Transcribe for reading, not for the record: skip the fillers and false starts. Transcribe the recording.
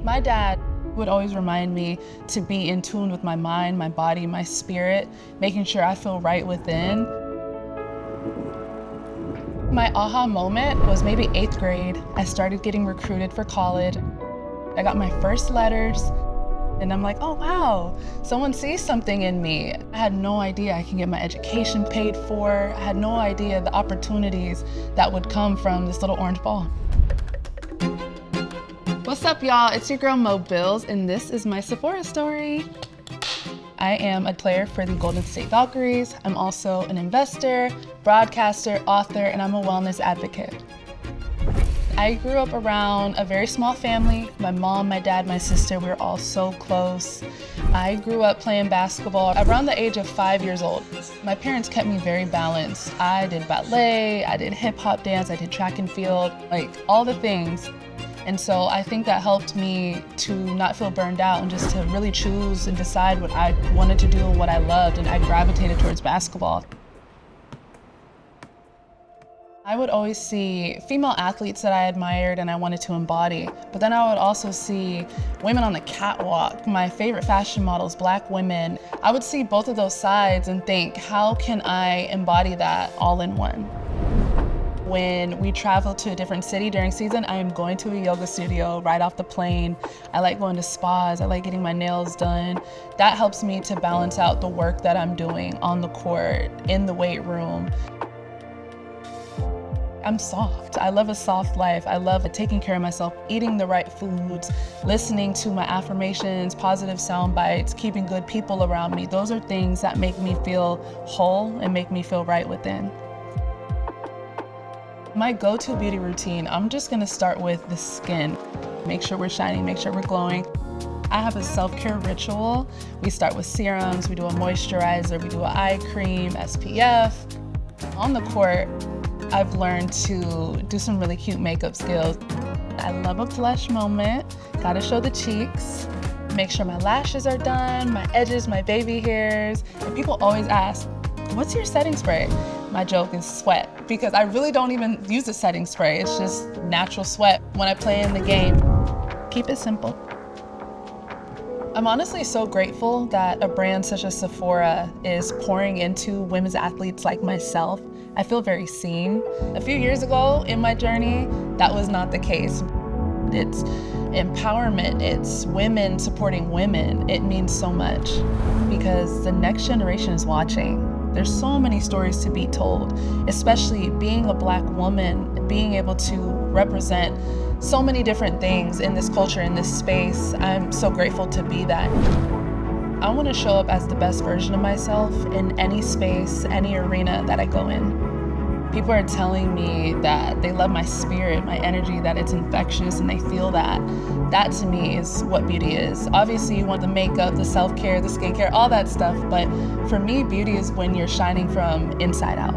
My dad would always remind me to be in tune with my mind, my body, my spirit, making sure I feel right within. My aha moment was maybe 8th grade. I started getting recruited for college. I got my first letters, and I'm like, oh wow, someone sees something in me. I had no idea I can get my education paid for. I had no idea the opportunities that would come from this little orange ball. What's up, y'all? It's your girl Mo Bills, and this is my Sephora story. I am a player for the Golden State Valkyries. I'm also an investor, broadcaster, author, and I'm a wellness advocate. I grew up around a very small family. My mom, my dad, my sister, we were all so close. I grew up playing basketball around the age of 5 years old. My parents kept me very balanced. I did ballet, I did hip hop dance, I did track and field, like all the things. And so I think that helped me to not feel burned out and just to really choose and decide what I wanted to do and what I loved, and I gravitated towards basketball. I would always see female athletes that I admired and I wanted to embody, but then I would also see women on the catwalk, my favorite fashion models, Black women. I would see both of those sides and think, how can I embody that all in one? When we travel to a different city during season, I am going to a yoga studio right off the plane. I like going to spas, I like getting my nails done. That helps me to balance out the work that I'm doing on the court, in the weight room. I'm soft. I love a soft life. I love taking care of myself, eating the right foods, listening to my affirmations, positive sound bites, keeping good people around me. Those are things that make me feel whole and make me feel right within. My go-to beauty routine, I'm just gonna start with the skin. Make sure we're shining, make sure we're glowing. I have a self-care ritual. We start with serums, we do a moisturizer, we do an eye cream, SPF. On the court, I've learned to do some really cute makeup skills. I love a blush moment, gotta show the cheeks. Make sure my lashes are done, my edges, my baby hairs. And people always ask, what's your setting spray? My joke is sweat, because I really don't even use a setting spray. It's just natural sweat when I play in the game. Keep it simple. I'm honestly so grateful that a brand such as Sephora is pouring into women's athletes like myself. I feel very seen. A few years ago in my journey, that was not the case. It's empowerment, it's women supporting women. It means so much because the next generation is watching. There's so many stories to be told, especially being a Black woman, being able to represent so many different things in this culture, in this space. I'm so grateful to be that. I want to show up as the best version of myself in any space, any arena that I go in. People are telling me that they love my spirit, my energy, that it's infectious, and they feel that. That to me is what beauty is. Obviously you want the makeup, the self-care, the skincare, all that stuff, but for me, beauty is when you're shining from inside out.